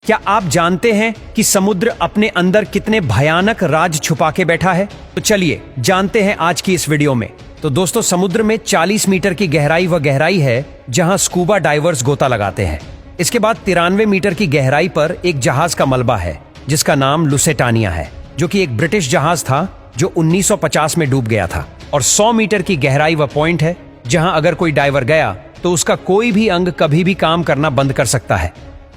क्या आप जानते हैं कि समुद्र अपने अंदर कितने भयानक राज छुपा के बैठा है? तो चलिए जानते हैं आज की इस वीडियो में। तो दोस्तों, समुद्र में 40 मीटर की गहराई है जहां स्कूबा डाइवर्स गोता लगाते हैं। इसके बाद 93 मीटर की गहराई पर एक जहाज का मलबा है जिसका नाम लुसेटानिया है, जो कि एक ब्रिटिश जहाज था जो 1950 में डूब गया था। और 100 मीटर की गहराई वह पॉइंट है जहां अगर कोई डाइवर गया तो उसका कोई भी अंग कभी भी काम करना बंद कर सकता है।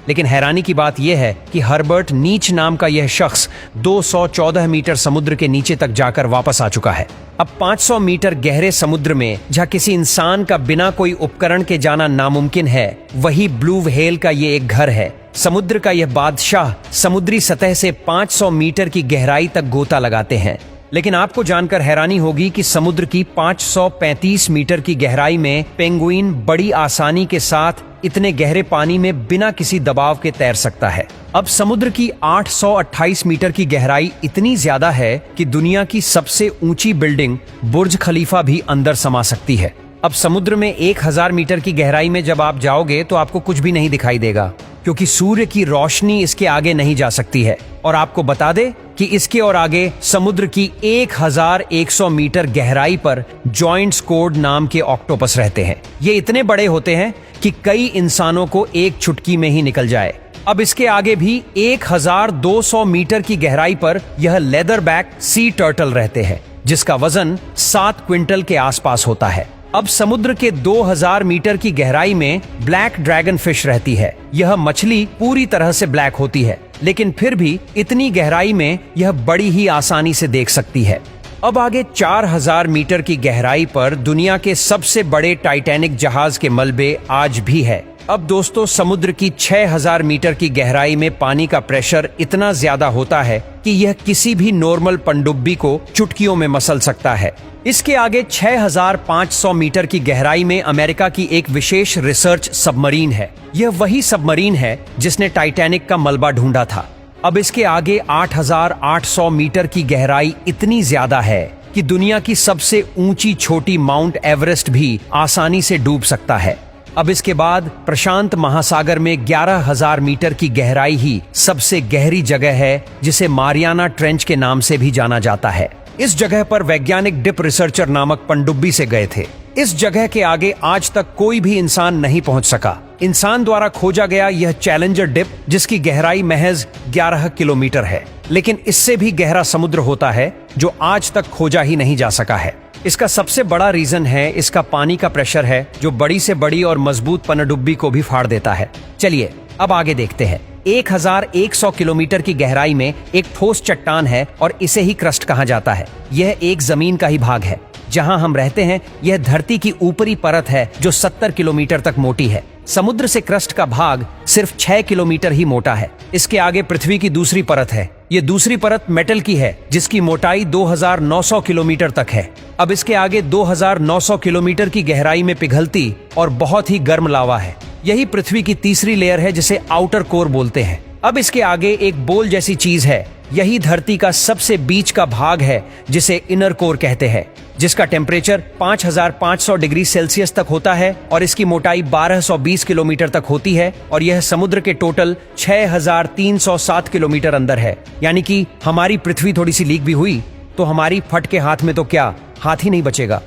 लेकिन हैरानी की बात यह है कि हर्बर्ट नीच नाम का यह शख्स 214 मीटर समुद्र के नीचे तक जाकर वापस आ चुका है। अब 500 मीटर गहरे समुद्र में जहां किसी इंसान का बिना कोई उपकरण के जाना नामुमकिन है, वही ब्लू व्हेल का ये एक घर है। समुद्र का यह बादशाह समुद्री सतह से 500 मीटर की गहराई तक गोता लगाते हैं। लेकिन आपको जानकर हैरानी होगी कि समुद्र की 535 मीटर की गहराई में पेंगुइन बड़ी आसानी के साथ इतने गहरे पानी में बिना किसी दबाव के तैर सकता है। अब समुद्र की 828 मीटर की गहराई इतनी ज्यादा है कि दुनिया की सबसे ऊंची बिल्डिंग बुर्ज खलीफा भी अंदर समा सकती है। अब समुद्र में 1000 मीटर की गहराई में जब आप जाओगे तो आपको कुछ भी नहीं दिखाई देगा, क्योंकि सूर्य की रोशनी इसके आगे नहीं जा सकती है। और आपको बता दे कि इसके और आगे समुद्र की 1100 मीटर गहराई पर जॉइंट स्क्वॉड नाम के ऑक्टोपस रहते हैं। ये इतने बड़े होते हैं कि कई इंसानों को एक चुटकी में ही निकल जाए। अब इसके आगे भी 1200 मीटर की गहराई पर यह लेदर बैक सी टर्टल रहते हैं, जिसका वजन 7 क्विंटल के आसपास होता है। अब समुद्र के 2000 मीटर की गहराई में ब्लैक ड्रैगन फिश रहती है। यह मछली पूरी तरह से ब्लैक होती है, लेकिन फिर भी इतनी गहराई में यह बड़ी ही आसानी से देख सकती है। अब आगे 4000 मीटर की गहराई पर दुनिया के सबसे बड़े टाइटैनिक जहाज के मलबे आज भी है। अब दोस्तों, समुद्र की 6000 मीटर की गहराई में पानी का प्रेशर इतना ज्यादा होता है कि यह किसी भी नॉर्मल पनडुब्बी को चुटकियों में मसल सकता है। इसके आगे 6500 मीटर की गहराई में अमेरिका की एक विशेष रिसर्च सबमरीन है। यह वही सबमरीन है जिसने टाइटैनिक का मलबा ढूंढा था। अब इसके आगे 8800 मीटर की गहराई इतनी ज्यादा है कि दुनिया की सबसे ऊंची छोटी माउंट एवरेस्ट भी आसानी से डूब सकता है। अब इसके बाद प्रशांत महासागर में 11000 मीटर की गहराई ही सबसे गहरी जगह है, जिसे मारियाना ट्रेंच के नाम से भी जाना जाता है। इस जगह पर वैज्ञानिक डिप रिसर्चर नामक पनडुब्बी से गए थे। इस जगह के आगे आज तक कोई भी इंसान नहीं पहुंच सका। इंसान द्वारा खोजा गया यह चैलेंजर डिप, जिसकी गहराई महज 11 किलोमीटर है, लेकिन इससे भी गहरा समुद्र होता है जो आज तक खोजा ही नहीं जा सका है। इसका सबसे बड़ा रीजन है इसका पानी का प्रेशर है, जो बड़ी से बड़ी और मजबूत पनडुब्बी को भी फाड़ देता है। चलिए अब आगे देखते हैं। 1100 किलोमीटर की गहराई में एक ठोस चट्टान है और इसे ही क्रस्ट कहा जाता है। यह एक जमीन का ही भाग है। जहां हम रहते हैं यह धरती की ऊपरी परत है जो 70 किलोमीटर तक मोटी है। समुद्र से क्रस्ट का भाग सिर्फ 6 किलोमीटर ही मोटा है। इसके आगे पृथ्वी की दूसरी परत है। ये दूसरी परत मेटल की है, जिसकी मोटाई 2900 किलोमीटर तक है। अब इसके आगे 2900 किलोमीटर की गहराई में पिघलती और बहुत ही गर्म लावा है। यही पृथ्वी की तीसरी लेयर है, जिसे आउटर कोर बोलते हैं। अब इसके आगे एक बोल जैसी चीज है। यही धरती का सबसे बीच का भाग है, जिसे इनर कोर कहते हैं, जिसका टेम्परेचर 5500 डिग्री सेल्सियस तक होता है और इसकी मोटाई 1220 किलोमीटर तक होती है। और यह समुद्र के टोटल 6307 किलोमीटर अंदर है। यानी कि हमारी पृथ्वी थोड़ी सी लीक भी हुई तो हमारी फट के हाथ में तो क्या, हाथ ही नहीं बचेगा।